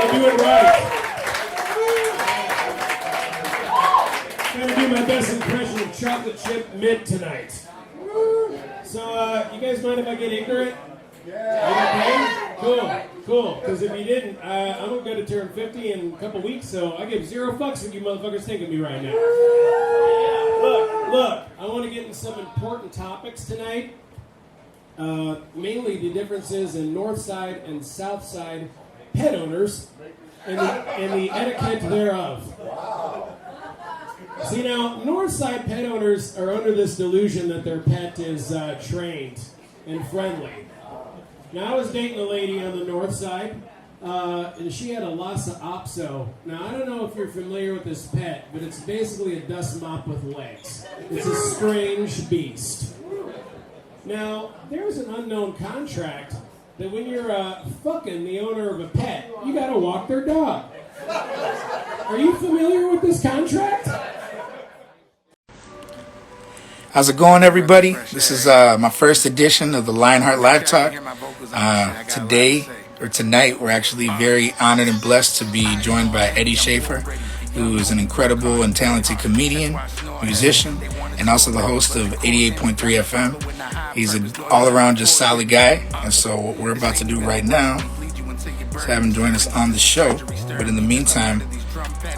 I'll do it right. I'm going to do my best impression of chocolate chip mint tonight. So, you guys mind if I get ignorant? Yeah. Okay? Cool. Because if you didn't, I'm going to turn 50 in a couple weeks, so I give zero fucks what you motherfuckers think of me right now. Look, I want to get into some important topics tonight. Mainly the differences in North Side and South Side pet owners and the etiquette thereof. See now, North Side pet owners are under this delusion that their pet is trained and friendly. Now, I was dating a lady on the North Side, and she had a Lhasa Apso. Now, I don't know if you're familiar with this pet, but it's basically a dust mop with legs. It's a strange beast. Now, there's an unknown contract that when you're fucking the owner of a pet, you gotta walk their dog. Are you familiar with this contract? How's it going, everybody? This is my first edition of the Lionheart Live Talk. Tonight, we're actually very honored and blessed to be joined by Eddie Shafer, who is an incredible and talented comedian, musician, and also the host of 88.3 FM. He's an all-around just solid guy, and so what we're about to do right now is have him join us on the show. But in the meantime,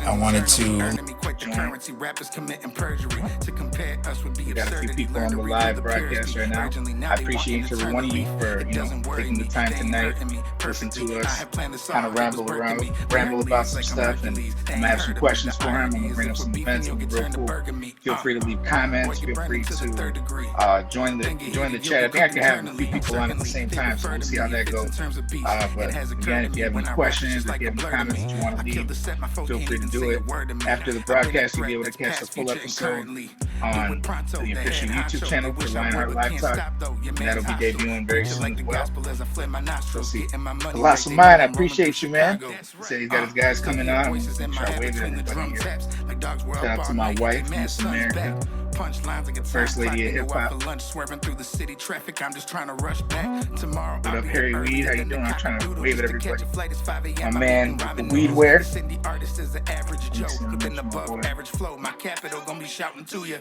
I wanted to... We got a few people on the live broadcast right now. I appreciate each every one of you for taking the time tonight, listen to us, kind of ramble about some stuff, and I'm gonna have some questions for him. I'm gonna bring up some events. It'll be real cool. Feel free to leave comments. Feel free to join the chat. I think I can have a few people on at the same time, so we'll see how that goes. But again, if you have any questions, if you have any comments that you want to leave, feel free to do it. After the broadcast, you'll be able to catch the full episode on the official YouTube channel for Lionheart Live Talk, and that'll be debuting very soon as well. So see, lots of mine. I appreciate you, man. He said he's got his guys coming on. I'm try to wave at everybody here. Shout out to my wife, Miss America, First Lady of Hip Hop. What up, Harry Weed? How you doing? I'm trying to wave at everybody. My man with the weed wear. My capital gonna be shouting to you.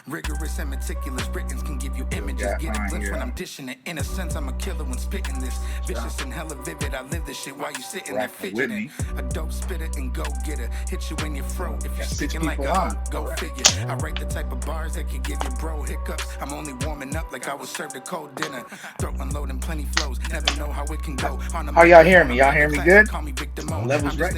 Rigorous and meticulous writtens can give you images. Get a glimpse when I'm dishing it. In a sense, I'm a killer when spitting this. Vicious and hella vivid. I live this shit while you sitting there fidgeting. A dope spitter and go getter. Hit you in your throat if you're speaking like a go figure. I write the type of bars that can give your bro hiccups. I'm only warming up like I was served a cold dinner. Throat unloading plenty flows. Never know how it can go. How y'all hearing me? Y'all hearing me good? Levels right.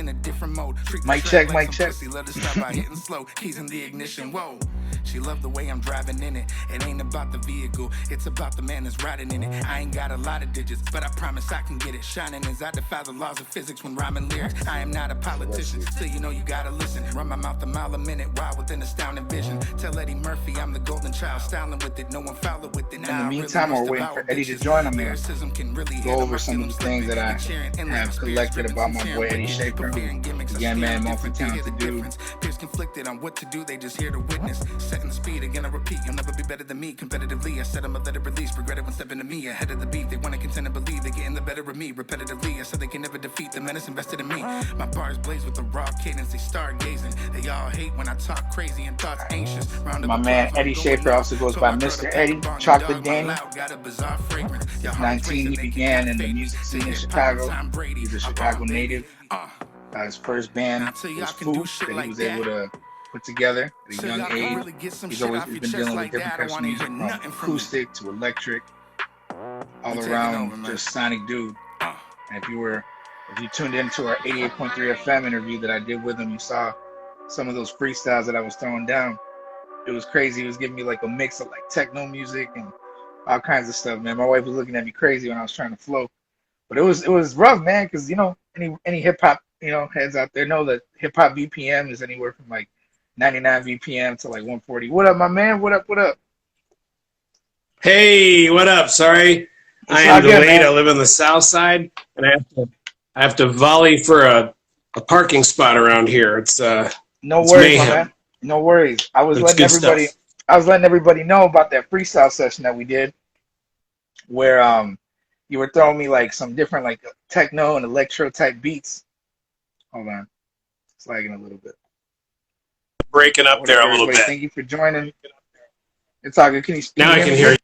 Mic check, mic check. Hitting slow, keys in the ignition, whoa. She loved the way I'm driving in it. It ain't about the vehicle, it's about the man that's riding in it. I ain't got a lot of digits, but I promise I can get it. Shining as I defy the laws of physics when rhyming lyrics. I am not a politician, still you know you gotta listen. Run my mouth a mile a minute, wild with an astounding vision. Tell Eddie Murphy I'm the golden child, styling with it. No one follow with it. In the meantime, we're waiting for Eddie to join. I'm going to go over some of the things that I have collected about my boy Eddie Shafer. Again, man, multi-talented dude. Peers conflicted on what to do, they just here to witness. Setting speed, again I repeat, you'll never be better than me. Competitively, I said I'm a letter release. Regret it when stepping to me, ahead of the beat. They want to contend and believe they're getting the better of me. Repetitively, I said they can never defeat the menace invested in me. My bars blaze with the raw cadence, they stargazing. They all hate when I talk crazy and thoughts anxious. My man Eddie Shafer also goes by Mr. Eddie, Chocolate Danny. 19, he began in the music scene in Chicago. He's a Chicago native. His first band was Food that he was able to put together at a young age. He's always been dealing with different types of music, from acoustic to electric, all around just sonic dude. And if you tuned into our 88.3 FM interview that I did with him, you saw some of those freestyles that I was throwing down. It was crazy. He was giving me like a mix of like techno music and all kinds of stuff, man. My wife was looking at me crazy when I was trying to flow, but it was rough, man, because any hip hop heads out there know that hip hop BPM is anywhere from like 99 BPM to like 140. What up, my man? What up? Hey, what up? Sorry, I am delayed. I live on the south side, and I have to volley for a parking spot around here. It's no worries, my man. No worries. I was letting everybody know about that freestyle session that we did, where you were throwing me like some different like techno and electro type beats. Hold on, it's lagging a little bit. Breaking up there a little bit. Thank you for joining. It's all good. Can you now I can hear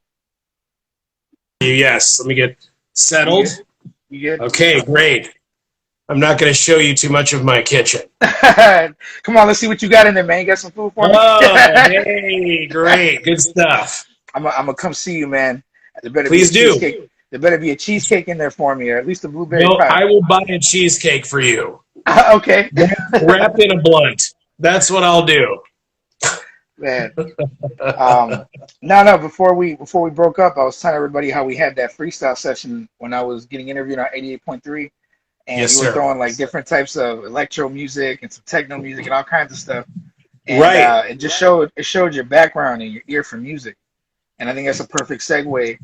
you. Yes. Let me get settled. You good? Okay, great. I'm not going to show you too much of my kitchen. Come on, let's see what you got in there, man. You got some food for me? Oh, hey, great. Good stuff. I'm gonna come see you, man. Please do. There better be a cheesecake in there for me, or at least a blueberry No, pie. I will buy a cheesecake for you. Okay. Wrapped in a blunt. That's what I'll do. Man. No. Before we broke up, I was telling everybody how we had that freestyle session when I was getting interviewed on 88.3, and yes, you were sir. throwing like different types of electro music and some techno music and all kinds of stuff. And, right. It showed your background and your ear for music, and I think that's a perfect segue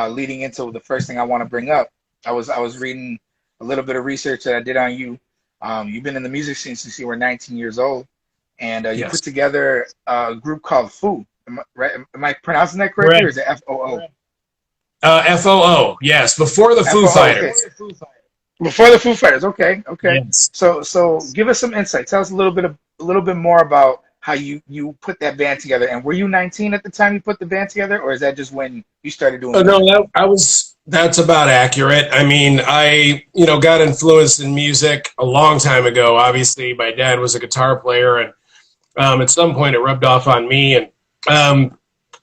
leading into the first thing I want to bring up. I was reading a little bit of research that I did on you. You've been in the music scene since you were 19 years old. And you put together a group called Foo. Am I pronouncing that correctly, or is it F-O-O? F-O-O, yes. Before the Foo Fighters. Okay. Before the Foo Fighters, okay. Yes. So give us some insight. Tell us a little bit more about how you put that band together. And were you 19 at the time you put the band together, or is that just when you started doing? No, that's about accurate. I mean, I got influenced in music a long time ago. Obviously, my dad was a guitar player, and at some point it rubbed off on me. And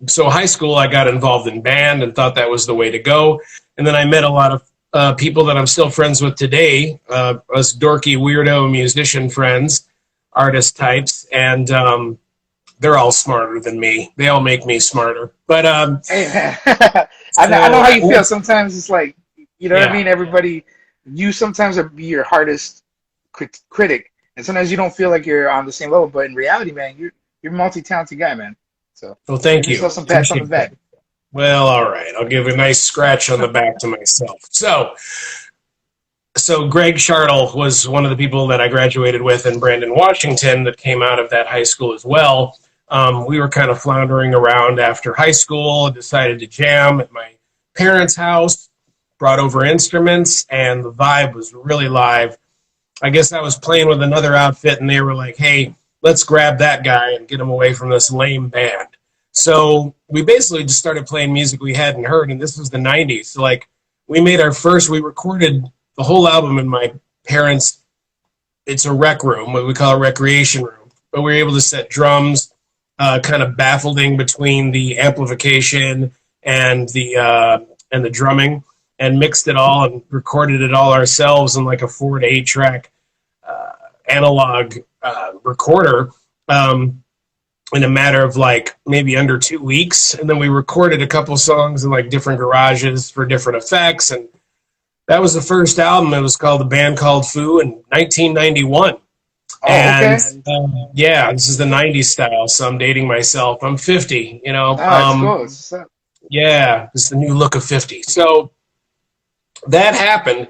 so high school, I got involved in band and thought that was the way to go. And then I met a lot of people that I'm still friends with today, us dorky, weirdo musician friends, artist types, and they're all smarter than me. They all make me smarter. But hey, man. I know how you feel. Sometimes it's like, you know what I mean? Everybody, you sometimes be your hardest critic. And sometimes you don't feel like you're on the same level, but in reality, man, you're a multi-talented guy, man. So, well, thank you. Yourself some pats on the back. Well, all right. I'll give a nice scratch on the back to myself. So Greg Chartle was one of the people that I graduated with in Brandon, Washington, that came out of that high school as well. We were kind of floundering around after high school, decided to jam at my parents' house, brought over instruments, and the vibe was really live. I guess I was playing with another outfit, and they were like, hey, let's grab that guy and get him away from this lame band. So we basically just started playing music we hadn't heard, and this was the 90s. So, like, we recorded the whole album in my parents' it's a rec room, what we call a recreation room. But we were able to set drums, kind of baffling between the amplification and the drumming, and mixed it all and recorded it all ourselves in like a 4 to 8 track analog recorder in a matter of like maybe under 2 weeks. And then we recorded a couple songs in like different garages for different effects. And that was the first album. It was called The Band Called Foo in 1991. Oh, and okay. Yeah, this is the 90s style, so I'm dating myself. I'm 50, that's cool. Yeah, it's the new look of 50. So that happened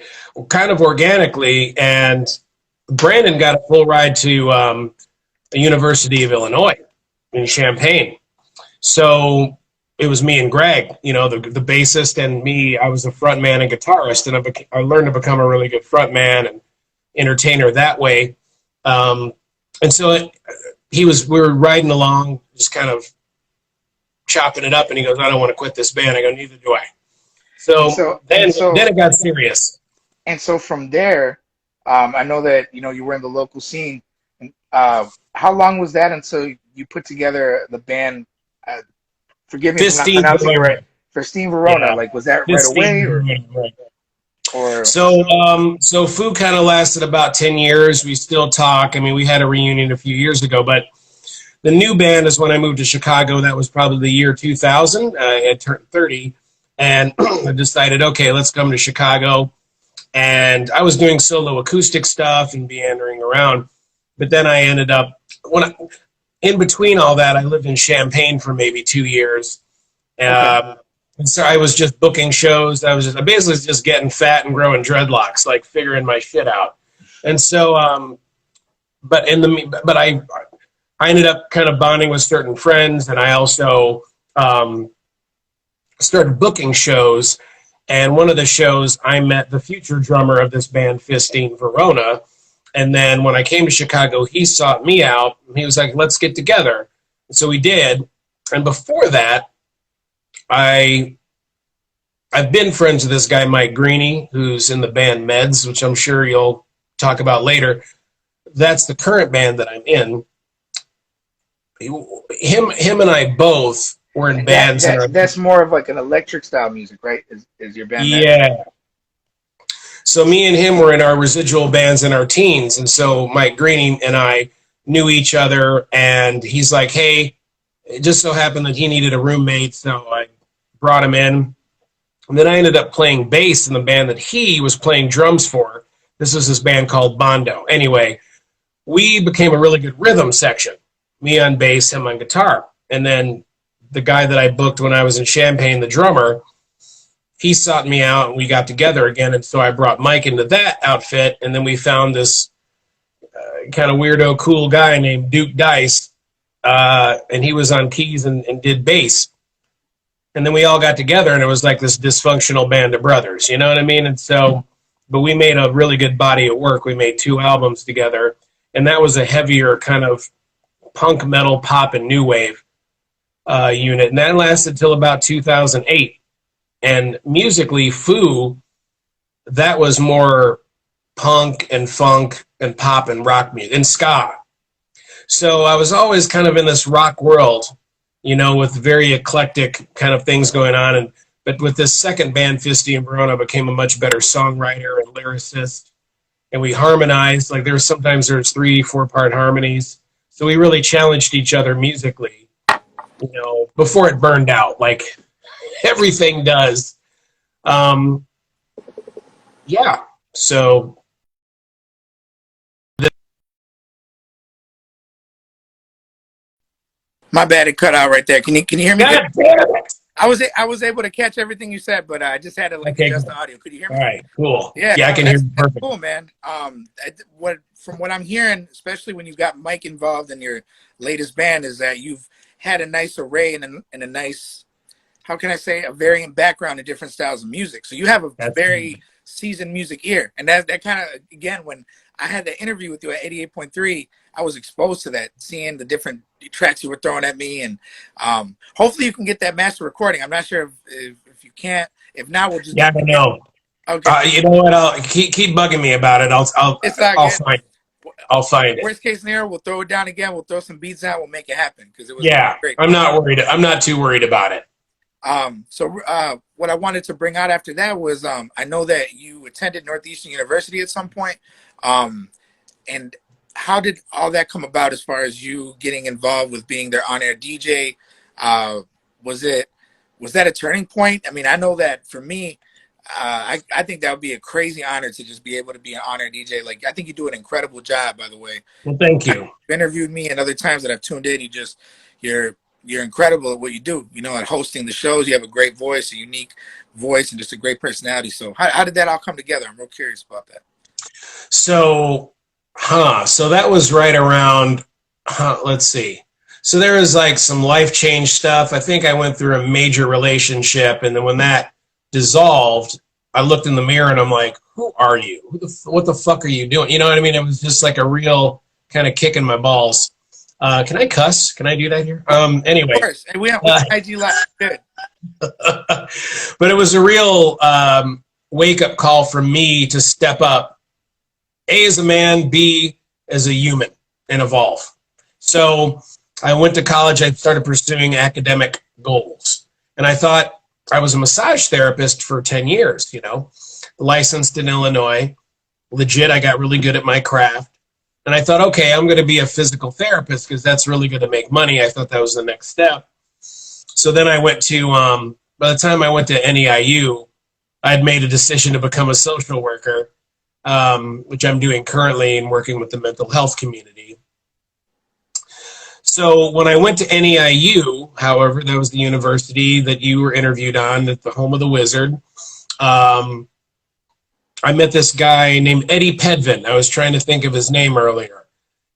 kind of organically, and Brandon got a full ride to the University of Illinois in Champaign. So it was me and Greg, the bassist, and me. I was the front man and guitarist, and I learned to become a really good front man and entertainer that way. And so we were riding along, just kind of chopping it up, and he goes, I don't want to quit this band. I go, neither do I. So then it got serious. And so from there, I know that, you were in the local scene. And, how long was that until you put together the band? Forgive me if I'm not pronouncing it right. Phistine Verona. Yeah. Like, was that Phistine right away? Or So Foo kind of lasted about 10 years. We still talk. I mean, we had a reunion a few years ago, but the new band is when I moved to Chicago. That was probably the year 2000. I had turned 30, and I decided, okay, let's come to Chicago. And I was doing solo acoustic stuff and meandering around. But then I ended up, in between all that, I lived in Champaign for maybe 2 years. Okay. And so I was just booking shows. I basically just getting fat and growing dreadlocks, like figuring my shit out. And so, but I ended up kind of bonding with certain friends, and I also started booking shows And one of the shows, I met the future drummer of this band, Phistine Verona. And then when I came to Chicago, he sought me out. He was like, let's get together. And so we did. And before that, I've been friends with this guy, Mike Greeny, who's in the band Meds, which I'm sure you'll talk about later. That's the current band that I'm in. Him and I both were in bands. That's more of like an electric style music, right? Is your band? Yeah. So me and him were in our residual bands in our teens. And so Mike Greeny and I knew each other. And he's like, hey, it just so happened that he needed a roommate. So I brought him in. And then I ended up playing bass in the band that he was playing drums for. This was this band called Bondo. Anyway, we became a really good rhythm section. Me on bass, him on guitar. And then the guy that I booked when I was in Champaign, the drummer, he sought me out and we got together again. And so I brought Mike into that outfit. And then we found this kind of weirdo, cool guy named Duke Dice. And he was on keys and did bass. And then we all got together and it was like this dysfunctional band of brothers. You know what I mean? And so, but we made a really good body of work. We made 2 albums together. And that was a heavier kind of punk, metal, pop, and new wave unit. And that lasted till about 2008. And musically, Foo, that was more punk and funk and pop and rock music and ska. So I was always kind of in this rock world, you know, with very eclectic kind of things going on. But with this second band, Phistine Verona, I became a much better songwriter and lyricist. And we harmonized. Like sometimes there's 3-4 part harmonies. So we really challenged each other musically, you know, before it burned out, like everything does. Yeah. So. My bad, it cut out right there. Can you hear me? God damn it. I was able to catch everything you said, but I just had to adjust the audio. Could you hear me? All right, cool. Yeah, I can hear you perfect. Cool, man. From what I'm hearing, especially when you've got Mike involved in your latest band, is that you've had a nice array and a nice, how can I say, a varying background in different styles of music. So you have a very seasoned music ear, and that kind of, again, when I had that interview with you at 88.3, I was exposed to that, seeing the different tracks you were throwing at me, and hopefully you can get that master recording. I'm not sure if you can't. If not, we'll just I know. Okay. You know what? I'll keep bugging me about it. I'll find it. I'll find it. Worst case scenario, we'll throw it down again. We'll throw some beats out. We'll make it happen because it was great. I'm not worried. I'm not too worried about it. So what I wanted to bring out after that was I know that you attended Northeastern University at some point, and how did all that come about as far as you getting involved with being their on-air DJ? Was that a turning point? I mean, I know that for me, I think that would be a crazy honor to just be able to be an on-air DJ. Like, I think you do an incredible job, by the way. Well, thank you. You've interviewed me, and other times that I've tuned in, you're incredible at what you do. You know, at hosting the shows, you have a great voice, a unique voice, and just a great personality. So how did that all come together? I'm real curious about that. So that was right around, let's see. So there was like some life change stuff. I think I went through a major relationship, and then when that dissolved, I looked in the mirror and I'm like, who are you? What the fuck are you doing? You know what I mean? It was just like a real kind of kick in my balls. Can I cuss? Can I do that here? Anyway. Of course. And we have IG Live. Good. But it was a real wake-up call for me to step up, A, as a man, B, as a human, and evolve. So I went to college. I started pursuing academic goals. And I thought I was a massage therapist for 10 years, you know, licensed in Illinois. Legit, I got really good at my craft. And I thought, okay, I'm going to be a physical therapist because that's really going to make money. I thought that was the next step. So then I went to, by the time I went to NEIU, I had made a decision to become a social worker, which I'm doing currently and working with the mental health community. So when I went to NEIU, however, that was the university that you were interviewed on at the home of the Wizard, I met this guy named Eddie Pedvin. I was trying to think of his name earlier.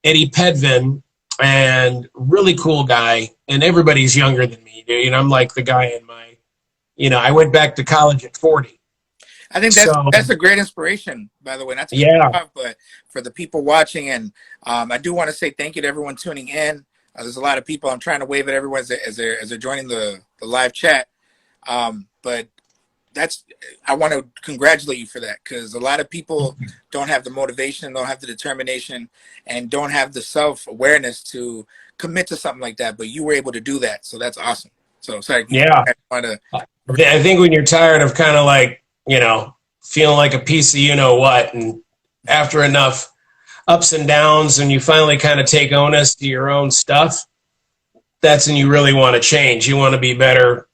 Eddie Pedvin, and really cool guy, and everybody's younger than me, dude. You know, I'm like the guy in my, you know, I went back to college at 40. I think So that's a great inspiration, by the way, not to cut yeah, you off, but for the people watching. And I do want to say thank you to everyone tuning in. There's a lot of people. I'm trying to wave at everyone as they're joining the live chat. But that's, I want to congratulate you for that, because a lot of people don't have the motivation, don't have the determination, and don't have the self-awareness to commit to something like that. But you were able to do that, so that's awesome. So sorry, yeah. I want to. I think when you're tired of kind of like, you know, feeling like a piece of you know what, and after enough ups and downs, and you finally kind of take onus to your own stuff, that's when you really want to change. You want to be better.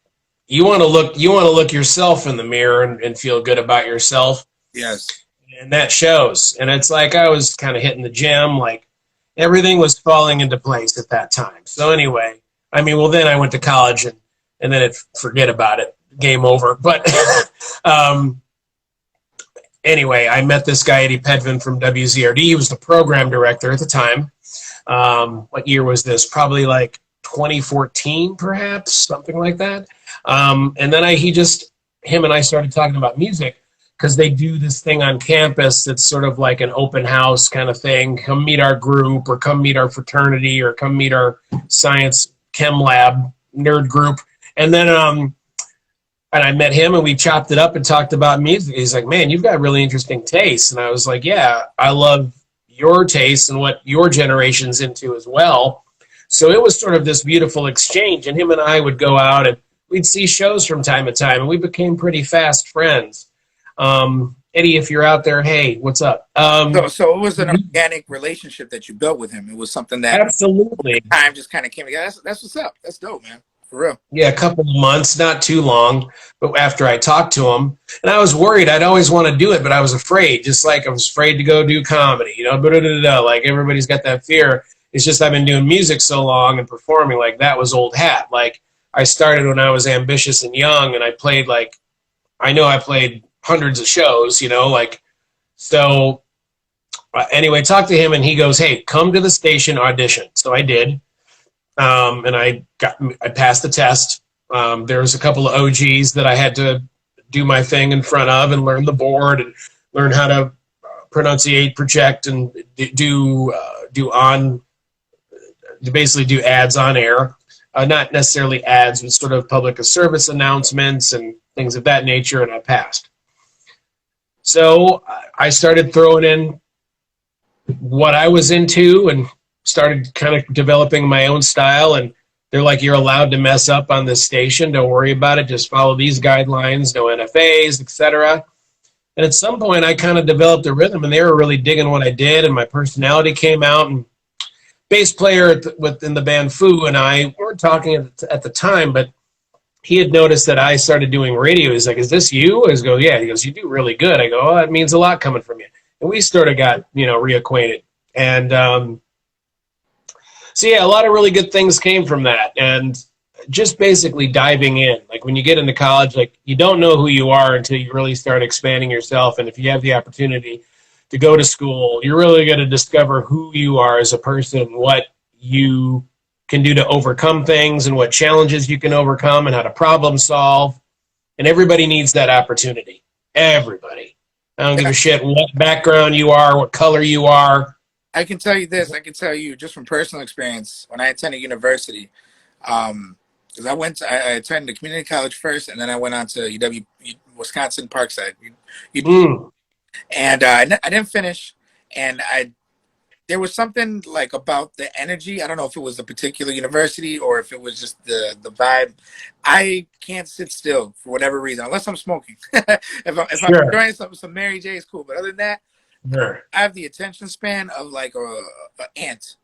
You want to look yourself in the mirror and feel good about yourself. Yes. And that shows. And it's like I was kind of hitting the gym, like everything was falling into place at that time. So anyway, I mean, well, then I went to college and then forget about it, game over. But anyway, I met this guy, Eddie Pedvin from WZRD. He was the program director at the time. What year was this? Probably like 2014, perhaps, something like that. And then him and I started talking about music, because they do this thing on campus that's sort of like an open house kind of thing. Come meet our group, or come meet our fraternity, or come meet our science chem lab nerd group. And then and I met him, and we chopped it up and talked about music. He's like, man, you've got really interesting tastes. And I was like, yeah, I love your taste and what your generation's into as well. So it was sort of this beautiful exchange, and him and I would go out and we'd see shows from time to time, and we became pretty fast friends. Eddie, if you're out there, hey, what's up? So it was an organic relationship that you built with him. It was something that Absolutely. time just kind of came together. That's what's up. That's dope, man. For real. Yeah, a couple of months, not too long, but after I talked to him, and I was worried. I'd always want to do it, but I was afraid, just like I was afraid to go do comedy, you know, like everybody's got that fear. It's just I've been doing music so long and performing, like that was old hat. Like I started when I was ambitious and young, and I played I played hundreds of shows, you know, like, so anyway, talked to him, and he goes, hey, come to the station, audition. So I did. And I passed the test. There was a couple of OGs that I had to do my thing in front of and learn the board and learn how to pronunciate, project, and basically do ads on air. Not necessarily ads, but sort of public service announcements and things of that nature, and I passed. So I started throwing in what I was into and started kind of developing my own style. And they're like, you're allowed to mess up on this station. Don't worry about it. Just follow these guidelines, no NFAs, etc. And at some point, I kind of developed a rhythm, and they were really digging what I did, and my personality came out. And bass player within the band Foo and I weren't talking at the time, but he had noticed that I started doing radio. He's like, is this you? I go, yeah. He goes, you do really good. I go, oh, that means a lot coming from you. And we sort of got, reacquainted. And so, yeah, a lot of really good things came from that. And just basically diving in. Like when you get into college, like you don't know who you are until you really start expanding yourself. And if you have the opportunity to go to school, you're really going to discover who you are as a person, what you can do to overcome things and what challenges you can overcome and how to problem solve. And everybody needs that opportunity. Everybody. I don't give a shit what background you are, what color you are. I can tell you this. I can tell you just from personal experience when I attended university, because I attended a community college first, and then I went on to UW, Wisconsin Parkside. And I didn't finish, and there was something like about the energy. I don't know if it was the particular university or if it was just the vibe. I can't sit still for whatever reason, unless I'm smoking. if I'm enjoying some Mary J is cool, but other than that, Sure. I have the attention span of like a ant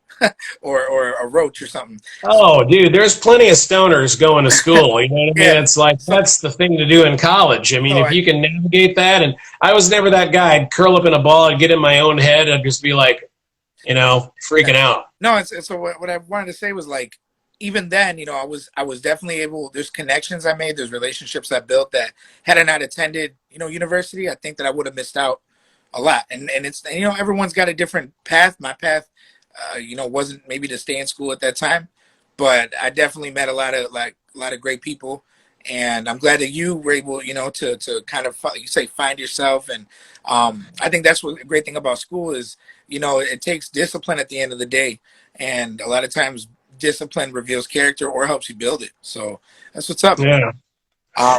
or a roach or something. Oh, dude, there's plenty of stoners going to school. You know what I mean? Yeah. It's like that's the thing to do in college. I mean, if you can navigate that, and I was never that guy. I'd curl up in a ball and get in my own head and just be like, freaking out. No, so what I wanted to say was like, even then, I was definitely able. There's connections I made. There's relationships I built that had I not attended, university, I think that I would have missed out a lot. And it's everyone's got a different path. My path, wasn't maybe to stay in school at that time, but I definitely met a lot of great people, And I'm glad that you were able, to kind of, you say, find yourself. And I think that's what the great thing about school is, it takes discipline at the end of the day. And a lot of times discipline reveals character or helps you build it. So that's what's up. Yeah.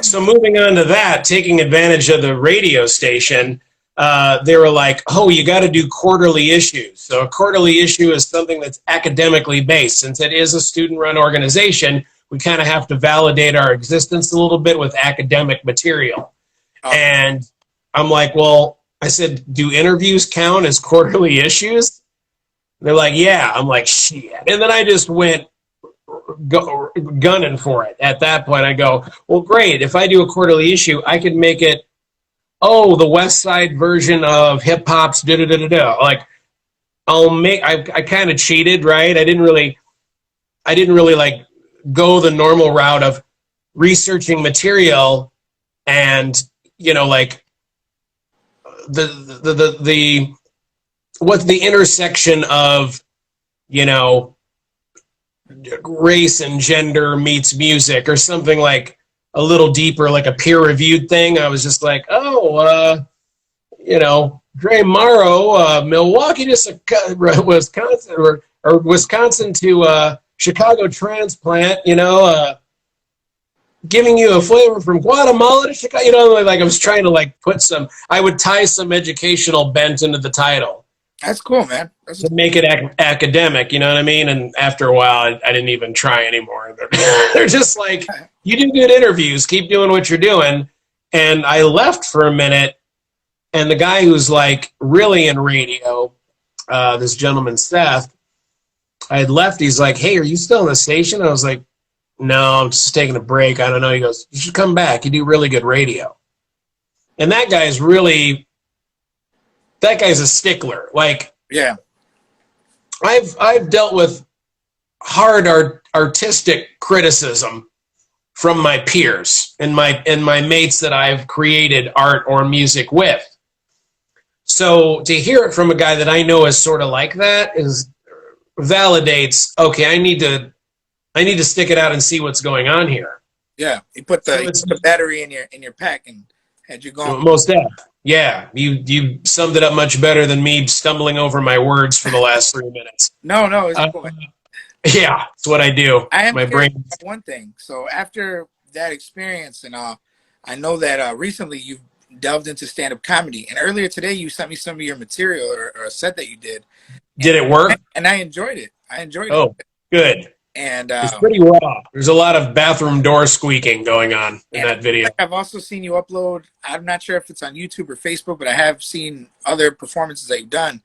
So moving on to that, taking advantage of the radio station, they were like, oh, you got to do quarterly issues. So a quarterly issue is something that's academically based. Since it is a student-run organization, we kind of have to validate our existence a little bit with academic material. And I'm like, well, I said, do interviews count as quarterly issues? They're like, yeah. I'm like, shit. And then I just went gunning for it. At that point, I go, well, great. If I do a quarterly issue, I could make it, the West Side version of hip hop's da-da-da-da-da. Like, I kind of cheated, right? I didn't really like go the normal route of researching material and, like what's the intersection of, race and gender meets music or something like a little deeper, like a peer-reviewed thing. I was just like, Dre Marro, Milwaukee to Wisconsin or Wisconsin to Chicago transplant, giving you a flavor from Guatemala to Chicago, like I was trying to I would tie some educational bent into the title. That's cool, man. To make it academic, you know what I mean? And after a while, I didn't even try anymore. They're just like, you do good interviews, keep doing what you're doing. And I left for a minute, and the guy who's like really in radio, this gentleman, Seth, I had left. He's like, hey, are you still on the station? I was like, no, I'm just taking a break. I don't know. He goes, you should come back. You do really good radio. And that guy's a stickler. Like, yeah, I've dealt with hard artistic criticism from my peers and my mates that I've created art or music with. So to hear it from a guy that I know is sort of like that validates, okay, I need to stick it out and see what's going on here. Yeah, you put the battery in your pack and had you going. Most definitely. Yeah, you summed it up much better than me stumbling over my words for the last 3 minutes. No, it's cool. Yeah, it's what I do. I am my brain. One thing. So after that experience and I know that recently you've delved into stand-up comedy. And earlier today you sent me some of your material or a set that you did. Did it work? And I enjoyed it. Oh, good. And it's pretty raw. There's a lot of bathroom door squeaking going on in that video. I've also seen you upload, I'm not sure if it's on YouTube or Facebook, but I have seen other performances that you've done.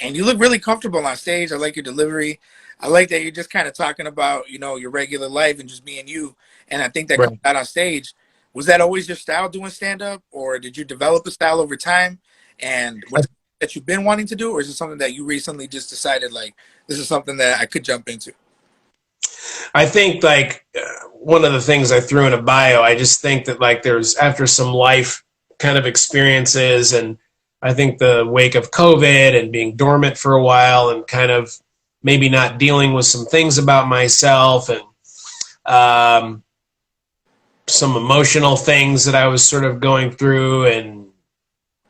And you look really comfortable on stage. I like your delivery. I like that you're just kind of talking about, your regular life and just being you. And I think that comes out on stage. Was that always your style doing stand-up? Or did you develop a style over time? And was it that you've been wanting to do? Or is it something that you recently just decided, like, this is something that I could jump into? I think one of the things I threw in a bio, I just think that there's after some life kind of experiences, and I think the wake of COVID and being dormant for a while and kind of maybe not dealing with some things about myself and some emotional things that I was sort of going through and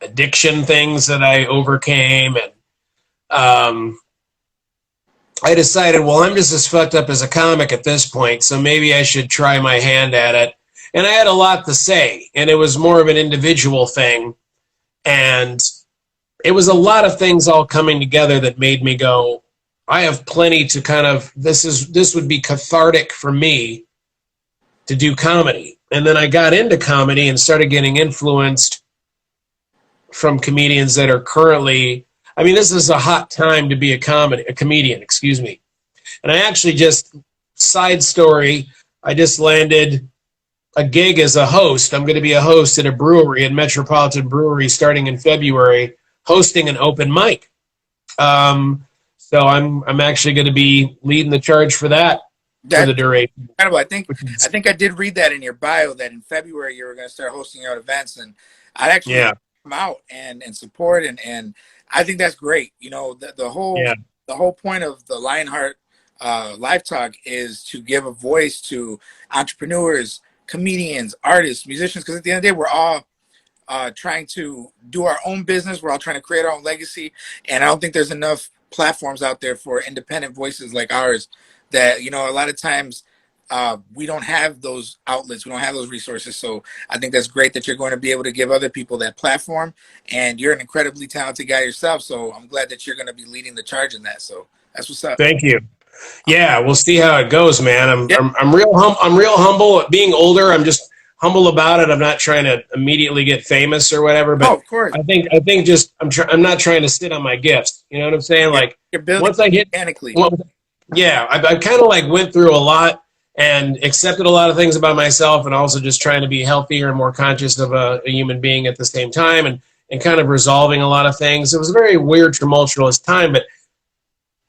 addiction things that I overcame. And I decided, well, I'm just as fucked up as a comic at this point, so maybe I should try my hand at it. And I had a lot to say, and it was more of an individual thing. And it was a lot of things all coming together that made me go, I have plenty to kind of, this would be cathartic for me to do comedy. And then I got into comedy and started getting influenced from comedians that are currently, this is a hot time to be a comedian, excuse me. And I actually side story, I just landed a gig as a host. I'm going to be a host at a brewery, at Metropolitan Brewery, starting in February, hosting an open mic. So I'm actually going to be leading the charge for that for the duration. Incredible. I think I did read that in your bio that in February you were going to start hosting your own events, and I'd actually come out and support and I think that's great. The whole point of the Lionheart Live Talk is to give a voice to entrepreneurs, comedians, artists, musicians, because at the end of the day, we're all trying to do our own business. We're all trying to create our own legacy. And I don't think there's enough platforms out there for independent voices like ours that, you know, a lot of times we don't have those outlets. We don't have those resources. So I think that's great that you're going to be able to give other people that platform. And you're an incredibly talented guy yourself. So I'm glad that you're going to be leading the charge in that. So that's what's up. Thank you. Yeah, we'll see how it goes, man. Yeah. I'm real humble. Being older, I'm just humble about it. I'm not trying to immediately get famous or whatever, but of course. I think just I'm not trying to sit on my gifts. You know what I'm saying? Like You're building once I hit organically. yeah, I kind of like went through a lot and accepted a lot of things about myself, and also just trying to be healthier and more conscious of a human being at the same time, and kind of resolving a lot of things. It was a very weird, tumultuous time, but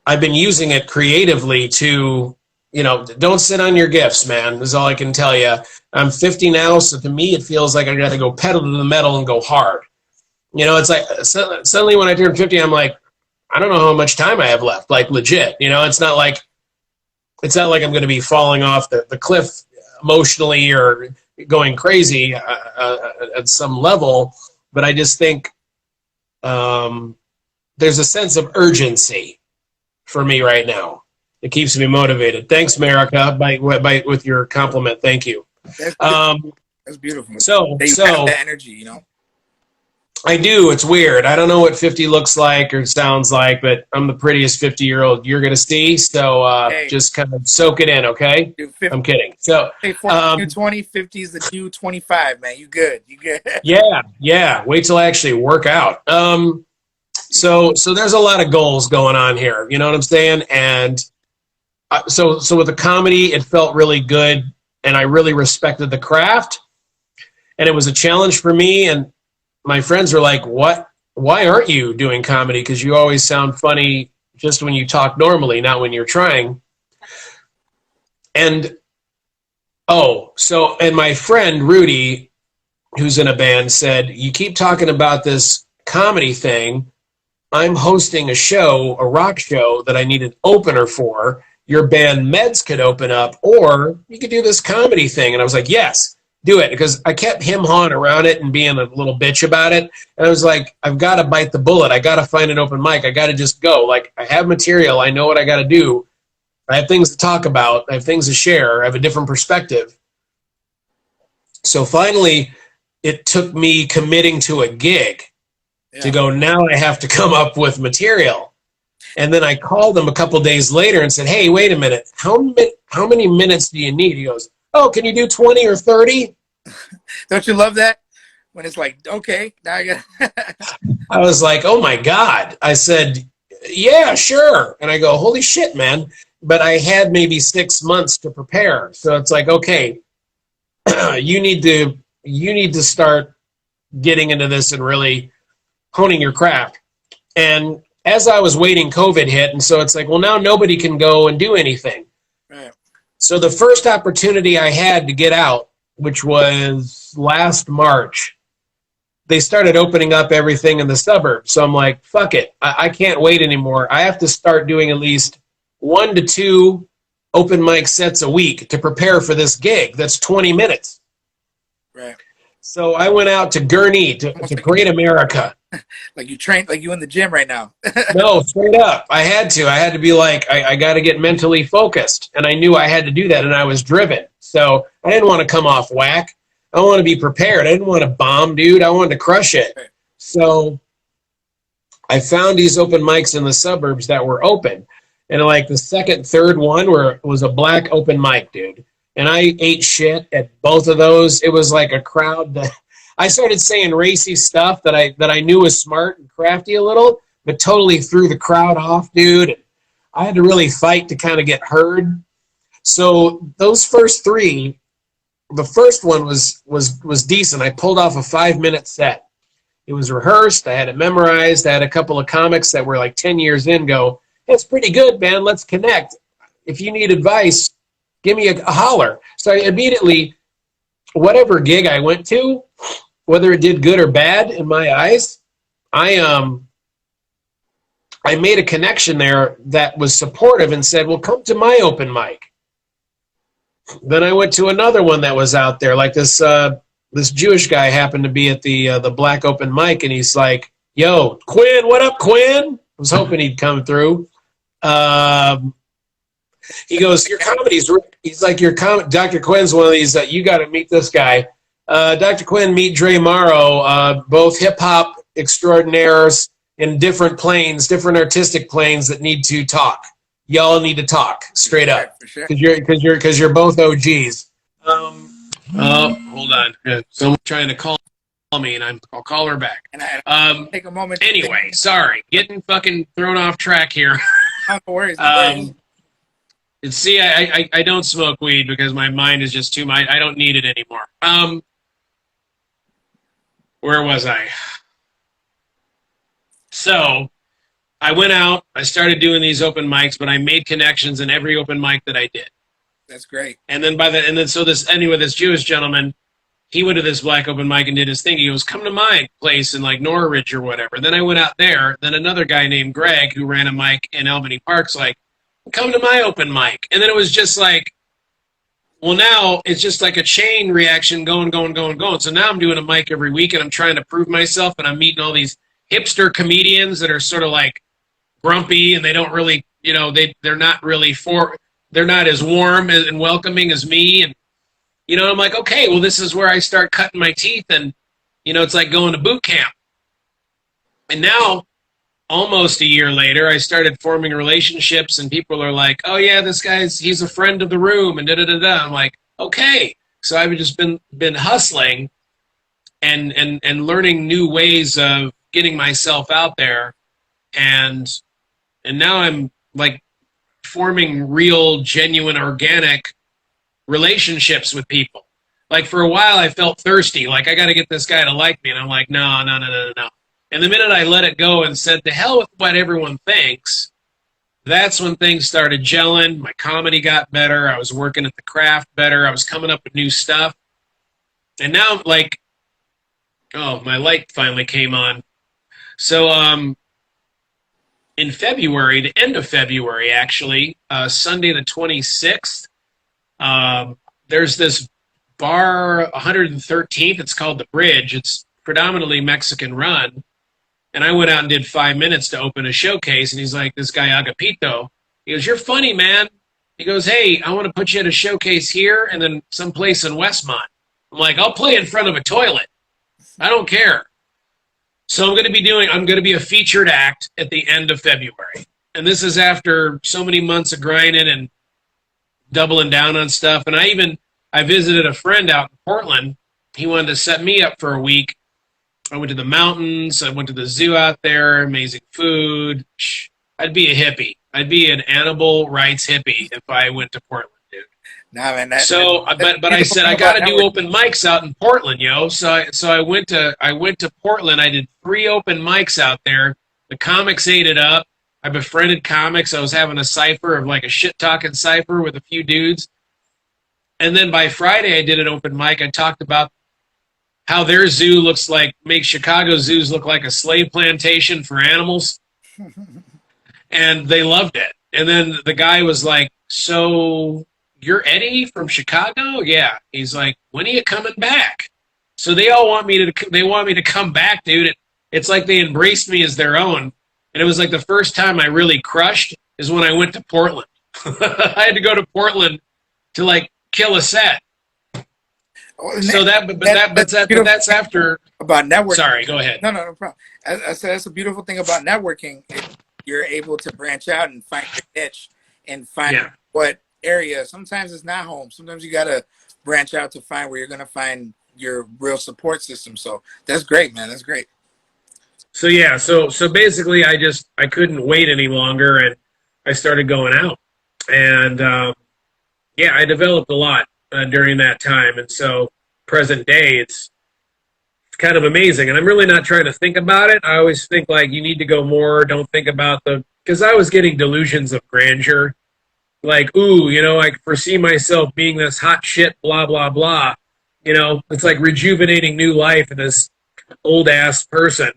I've been using it creatively to, you know, don't sit on your gifts, man, is all I can tell you. I'm 50 now, so to me it feels like I got to go pedal to the metal and go hard. You know, it's like suddenly when I turn 50, I'm like, I don't know how much time I have left, like legit. You know, it's not like I'm going to be falling off the cliff emotionally or going crazy at some level, but I just think there's a sense of urgency for me right now. It keeps me motivated. Thanks, America, with your compliment. Thank you. That's beautiful. So have that energy, you know. I do. It's weird. I don't know what 50 looks like or sounds like, but I'm the prettiest 50-year-old you're gonna see. So just kind of soak it in, okay? Dude, 50, I'm kidding. So 20, 50 is the new 25, man. You good? You good? Yeah. Wait till I actually work out. So there's a lot of goals going on here. You know what I'm saying? And so with the comedy, it felt really good, and I really respected the craft, and it was a challenge for me. And my friends were like, "What? Why aren't you doing comedy? Because you always sound funny just when you talk normally, not when you're trying." And and my friend Rudy, who's in a band, said, "You keep talking about this comedy thing. I'm hosting a rock show that I need an opener for. Your band Meds could open up, or you could do this comedy thing." And I was like, yes, do it. Because I kept him-hawing around it and being a little bitch about it. And I was like, I've got to bite the bullet. I got to find an open mic. I got to just go. Like, I have material. I know what I got to do. I have things to talk about. I have things to share. I have a different perspective. So finally, it took me committing to a gig to go, now I have to come up with material. And then I called him a couple days later and said, hey, wait a minute. How many minutes do you need? He goes, oh, can you do 20 or 30? Don't you love that? When it's like, okay, now I got I was like, oh my God. I said, yeah, sure. And I go, holy shit, man. But I had maybe 6 months to prepare. So it's like, okay, you need to start getting into this and really honing your craft. And as I was waiting, COVID hit, and so it's like, well, now nobody can go and do anything. Right. So the first opportunity I had to get out, which was last March, they started opening up everything in the suburbs. So I'm like, fuck it. I can't wait anymore. I have to start doing at least 1 to 2 open mic sets a week to prepare for this gig. That's 20 minutes. Right. So I went out to Gurnee, to Great America. Like you trained, like you in the gym right now. No, straight up. I had to be like, I got to get mentally focused. And I knew I had to do that, and I was driven. So I didn't want to come off whack. I want to be prepared. I didn't want to bomb, dude. I wanted to crush it. Right. So I found these open mics in the suburbs that were open. And like the second, third one was a black open mic, dude. And I ate shit at both of those. It was like a crowd that I started saying racy stuff that I knew was smart and crafty a little, but totally threw the crowd off, dude. And I had to really fight to kind of get heard. So those first 3, the first one was decent. I pulled off a 5-minute set. It was rehearsed. I had it memorized. I had a couple of comics that were like 10 years in go, it's pretty good, man. Let's connect. If you need advice, give me a holler. So I immediately, whatever gig I went to, whether it did good or bad in my eyes, I made a connection there that was supportive and said, well, come to my open mic. then I went to another one that was out there. Like this Jewish guy happened to be at the Black Open Mic, and he's like, "Yo, Quinn, what up, Quinn?" I was hoping he'd come through. He goes, "Your comedy's." He's like, Dr. Quinn's one of these that you got to meet this guy. Dr. Quinn, meet Dre Marro, both hip hop extraordinaires in different planes, different artistic planes that need to talk. Y'all need to talk straight up because you're both OGs. Hold on. Someone's trying to call me, and I'll call her back. And take a moment. Anyway, sorry, getting fucking thrown off track here. No worries. See, I don't smoke weed because my mind is just too much. I don't need it anymore. Where was I? So I went out. I started doing these open mics, but I made connections in every open mic that I did. That's great. And then this Jewish gentleman, he went to this Black Open Mic and did his thing. He goes, "Come to my place in like Norridge or whatever." Then I went out there. Then another guy named Greg, who ran a mic in Albany Park's like, "Come to my open mic." And then it was just like, well, now it's just like a chain reaction going. So now I'm doing a mic every week, and I'm trying to prove myself, and I'm meeting all these hipster comedians that are sort of like grumpy, and they don't really, they're not really they're not as warm and welcoming as me. And, I'm like, okay, well, this is where I start cutting my teeth, and, it's like going to boot camp. And now, almost a year later, I started forming relationships, and people are like, "Oh yeah, he's a friend of the room," and da-da-da-da. I'm like, okay. So I've just been hustling and learning new ways of getting myself out there. And now I'm like forming real, genuine, organic relationships with people. Like for a while I felt thirsty, like I got to get this guy to like me. And I'm like, no. And the minute I let it go and said, to hell with what everyone thinks, that's when things started gelling. My comedy got better. I was working at the craft better. I was coming up with new stuff. And now, like, oh, my light finally came on. So in February, the end of February, actually, Sunday the 26th, there's this bar, 113th. It's called The Bridge. It's predominantly Mexican run. And I went out and did 5 minutes to open a showcase. And he's like, this guy Agapito, he goes, "You're funny, man." He goes, "Hey, I want to put you at a showcase here and then someplace in Westmont." I'm like, "I'll play in front of a toilet. I don't care." So I'm going to be a featured act at the end of February. And this is after so many months of grinding and doubling down on stuff. And I visited a friend out in Portland. He wanted to set me up for a week. I went to the mountains. I went to the zoo out there. Amazing food. I'd be a hippie. I'd be an animal rights hippie if I went to Portland, dude. Nah, man. But I said I got to do open mics out in Portland, yo. So I went to Portland. I did 3 open mics out there. The comics ate it up. I befriended comics. I was having a cipher of like a shit talking cipher with a few dudes. And then by Friday, I did an open mic. I talked about how their zoo makes Chicago zoos look like a slave plantation for animals. And they loved it. And then the guy was like, "So you're Eddie from Chicago?" "Yeah." He's like, "When are you coming back?" So they all want me to come back, dude. It's like they embraced me as their own. And it was like the first time I really crushed is when I went to Portland. I had to go to Portland to like kill a set. So that's after about networking. Sorry, go ahead. No problem. I said that's a beautiful thing about networking. You're able to branch out and find your niche and find what area. Sometimes it's not home. Sometimes you got to branch out to find where you're going to find your real support system. So that's great, man. That's great. So yeah, so basically I couldn't wait any longer, and I started going out, and I developed a lot during that time, and so present day it's kind of amazing. And I'm really not trying to think about it. I always think like you need to go more. Don't think about because I was getting delusions of grandeur, like I foresee myself being this hot shit, blah blah blah. It's like rejuvenating new life in this old ass person.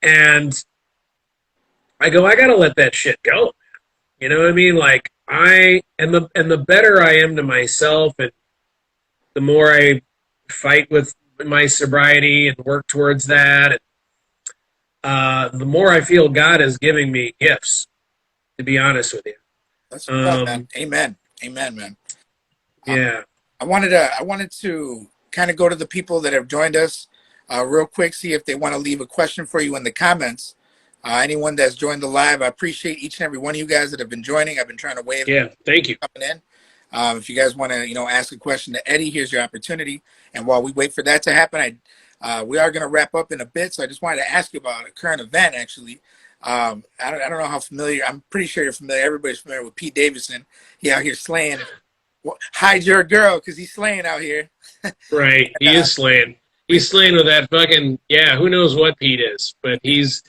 And I go, I got to let that shit go. You know what I mean? Like, the better I am to myself, and the more I fight with my sobriety and work towards that, the more I feel God is giving me gifts, to be honest with you. That's what's up, man. Amen. Amen, man. Yeah. I wanted to kind of go to the people that have joined us real quick, see if they want to leave a question for you in the comments. Anyone that's joined the live, I appreciate each and every one of you guys that have been joining. I've been trying to wave. Yeah, thank you. Coming in. If you guys want to, ask a question to Eddie, here's your opportunity. And while we wait for that to happen, we are going to wrap up in a bit. So I just wanted to ask you about a current event, actually. I don't know how familiar. I'm pretty sure you're familiar. Everybody's familiar with Pete Davidson. He out here slaying. Hide your girl, because he's slaying out here. Right, he is slaying. He's slaying with that fucking, who knows what Pete is, but he's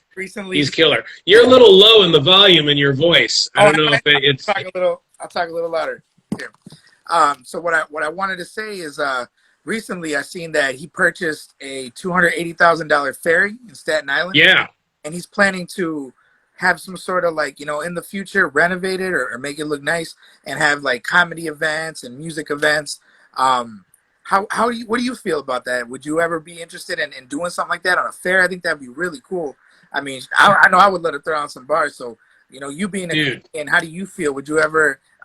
killer. You're a little low in the volume in your voice. I don't know if it's... I'll talk a little louder here. So what I wanted to say is recently I seen that he purchased a $280,000 ferry in Staten Island. Yeah. And he's planning to have some sort of in the future renovate it or make it look nice and have comedy events and music events. What do you feel about that? Would you ever be interested in doing something like that on a fair? I think that'd be really cool. I mean, I know I would let her throw on some bars. So, you being a comedian, how do you feel?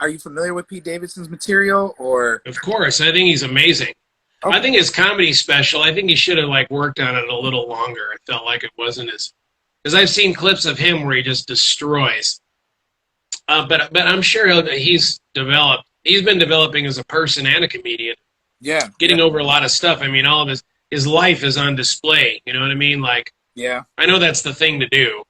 Are you familiar with Pete Davidson's material or? Of course. I think he's amazing. Okay. I think his comedy special, I think he should have worked on it a little longer. It felt like it wasn't as, because I've seen clips of him where he just destroys. But I'm sure he's been developing as a person and a comedian. Yeah. Getting over a lot of stuff. I mean, all of his life is on display. You know what I mean? Yeah. I know that's the thing to do,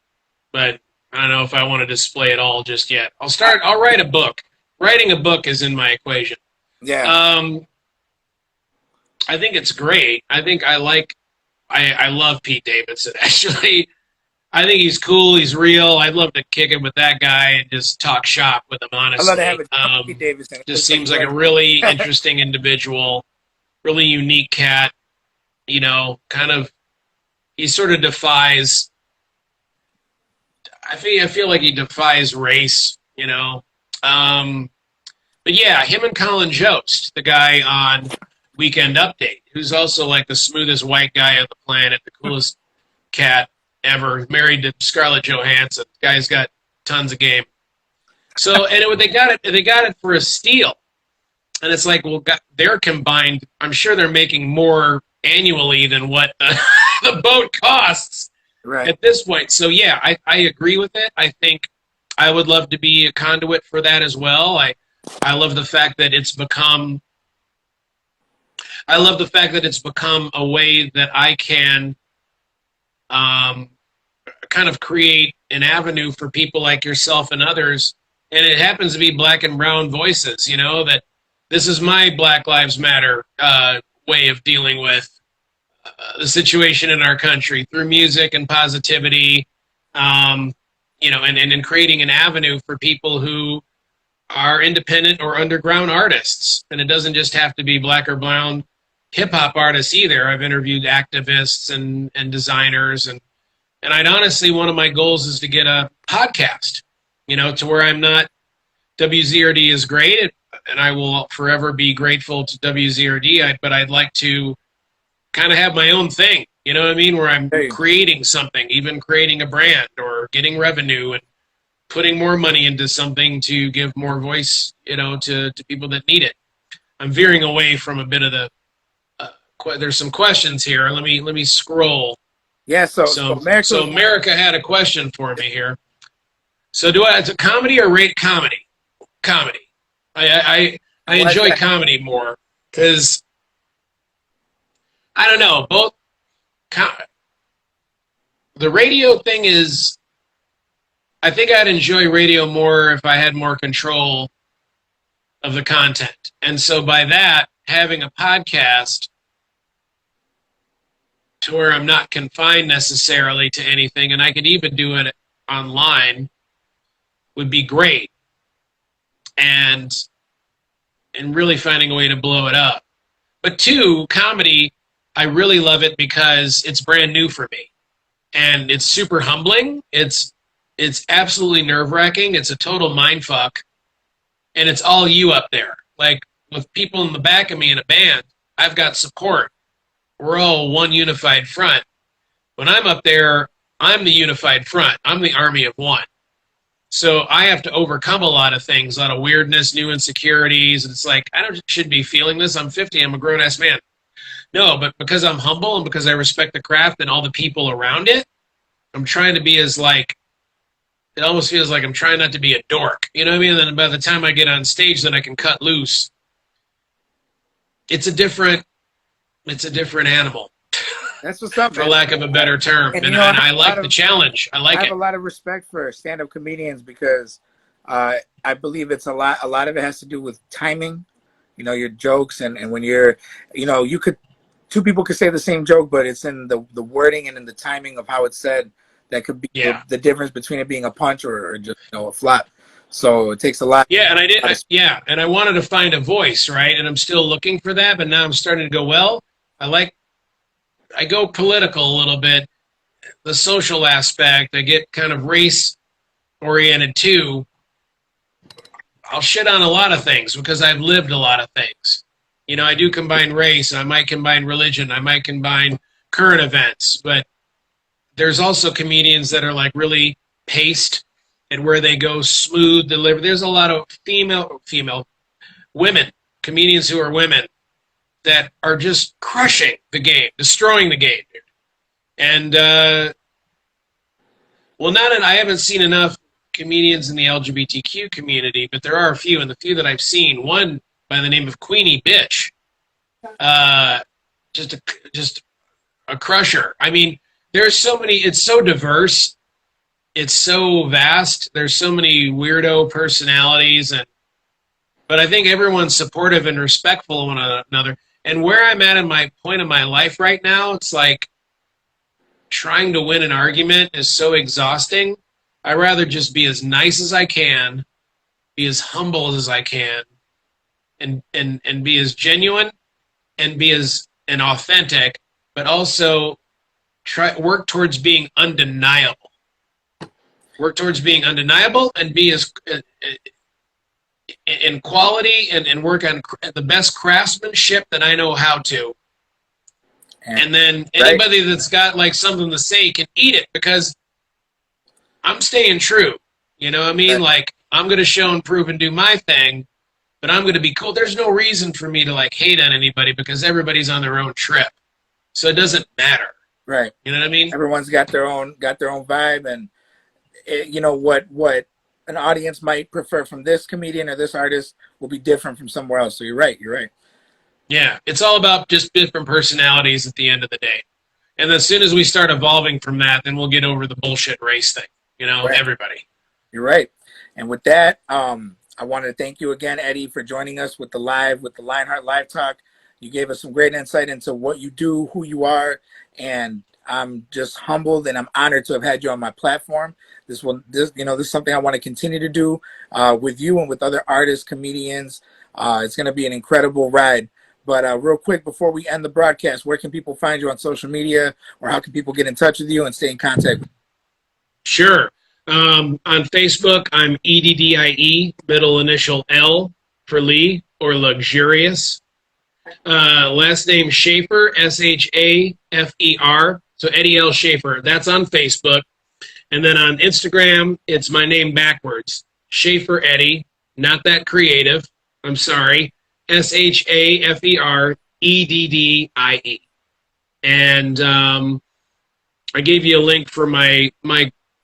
but I don't know if I want to display it all just yet. I'll write a book. Writing a book is in my equation. Yeah. I think it's great. I think I love Pete Davidson, actually. I think he's cool. He's real. I'd love to kick it with that guy and just talk shop with him, honestly. I love to have a Pete Davidson. Just seems like a really interesting individual, really unique cat. He sort of defies. I feel like he defies race. But yeah, him and Colin Jost, the guy on Weekend Update, who's also the smoothest white guy on the planet, the coolest cat ever, married to Scarlett Johansson. The guy's got tons of game. So, and they got it for a steal. And it's they're combined. I'm sure they're making more annually than what the boat costs at this point. So yeah, I agree with it. I think I would love to be a conduit for that as well. I love the fact that it's become a way that I can kind of create an avenue for people like yourself and others. And it happens to be black and brown voices, that this is my Black Lives Matter way of dealing with the situation in our country through music and positivity, and creating an avenue for people who are independent or underground artists. And it doesn't just have to be black or brown hip-hop artists either. I've interviewed activists and designers, and I'd honestly, one of my goals is to get a podcast, to where I'm not, WZRD is great, and I will forever be grateful to WZRD, but I'd like to kind of have my own thing, you know what I mean, where I'm creating something, even creating a brand or getting revenue and putting more money into something to give more voice, to people that need it. I'm veering away from a bit of the, there's some questions here. Let me scroll. Yeah, so America had a question for me here. So do it's a comedy or rate comedy? Comedy. I enjoy comedy more because I don't know, both the radio thing is, I think I'd enjoy radio more if I had more control of the content. And so by that, having a podcast to where I'm not confined necessarily to anything, and I could even do it online, would be great. And really finding a way to blow it up. But two, comedy, I really love it because it's brand new for me. And it's super humbling. It's absolutely nerve-wracking. It's a total mindfuck. and it's all you up there. Like with people in the back of me in a band, I've got support. We're all one unified front. When I'm up there, I'm the unified front. I'm the army of one. So I have to overcome a lot of things, a lot of weirdness, new insecurities. And it's like, I don't should be feeling this. I'm 50. I'm a grown-ass man. No, but because I'm humble and because I respect the craft and all the people around it, I'm trying to be as like, it almost feels like I'm trying not to be a dork. You know what I mean? And then by the time I get on stage, then I can cut loose. It's a different animal. That's what's up, for man. lack of a better term. And I like the challenge. I have a lot of respect for stand-up comedians because I believe it's a lot of it has to do with timing, you know, your jokes and when you're, you know, two people could say the same joke, but it's in the wording and in the timing of how it's said that could be the difference between it being a punch or just, you know, a flop. So it takes a lot. Yeah, and and I wanted to find a voice, right? And I'm still looking for that, but now I'm starting to go, well, I go political a little bit, the social aspect. I get kind of race oriented too. I'll shit on a lot of things because I've lived a lot of things. You know, I do combine race, and I might combine religion, I might combine current events, but there's also comedians that are like really paced and where they go smooth deliver. There's a lot of female women, comedians who are women that are just crushing the game, destroying the game. And, well, I haven't seen enough comedians in the LGBTQ community, but there are a few, and the few that I've seen, one by the name of Queenie Bitch, just a crusher. I mean, there's so many, it's so diverse, it's so vast, there's so many weirdo personalities, but I think everyone's supportive and respectful of one another. And where I'm at in my point of my life right now, it's like trying to win an argument is so exhausting. I'd rather just be as nice as I can, be as humble as I can, and be as genuine and be as authentic, but also work towards being undeniable. Work towards being undeniable and be as in quality and work on the best craftsmanship that I know how to. And then anybody that's got like something to say can eat it because I'm staying true. You know what I mean? Like I'm going to show and prove and do my thing, but I'm going to be cool. There's no reason for me to like hate on anybody because everybody's on their own trip. So it doesn't matter. Right. You know what I mean? Everyone's got their own vibe, and you know what an audience might prefer from this comedian or this artist will be different from somewhere else. So you're right. Yeah, it's all about just different personalities at the end of the day. And as soon as we start evolving from that, then we'll get over the bullshit race thing. You know, everybody. You're right. And with that, I wanted to thank you again, Eddie, for joining us with the Lionheart Live Talk. You gave us some great insight into what you do, who you are, and I'm just humbled and I'm honored to have had you on my platform. This is something I want to continue to do with you and with other artists, comedians. It's going to be an incredible ride. But real quick, before we end the broadcast, where can people find you on social media, or how can people get in touch with you and stay in contact with you? Sure. On Facebook, I'm EDDIE, middle initial L for Lee, or luxurious. Last name Shafer, SHAFER. So Eddie L. Shafer. That's on Facebook. And then on Instagram, it's my name backwards. Shafer Eddie. Not that creative. I'm sorry. SHAFEREDDIE. And I gave you a link for my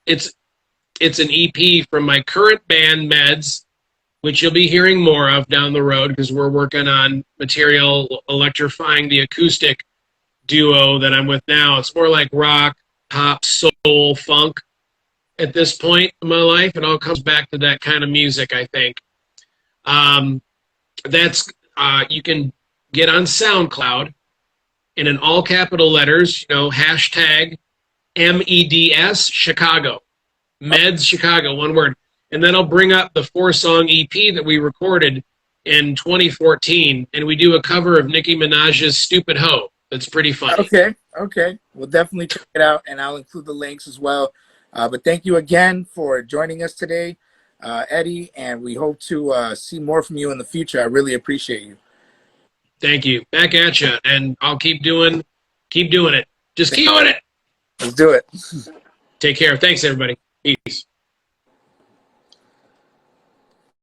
it's an EP from my current band Meds, which you'll be hearing more of down the road because we're working on material electrifying the acoustic duo that I'm with now. It's more like rock, pop, soul, funk at this point in my life. It all comes back to that kind of music, I think. That's you can get on SoundCloud and in all capital letters, hashtag MEDS Chicago. Meds Chicago, one word. And then I'll bring up the 4-song EP that we recorded in 2014, and we do a cover of Nicki Minaj's Stupid Hoe. That's pretty funny. Okay. We'll definitely check it out, and I'll include the links as well. But thank you again for joining us today. Eddie, and we hope to see more from you in the future. I really appreciate you. Thank you. Back at you, and I'll keep doing it. Just keep doing it. Let's do it. Take care. Thanks, everybody. Peace.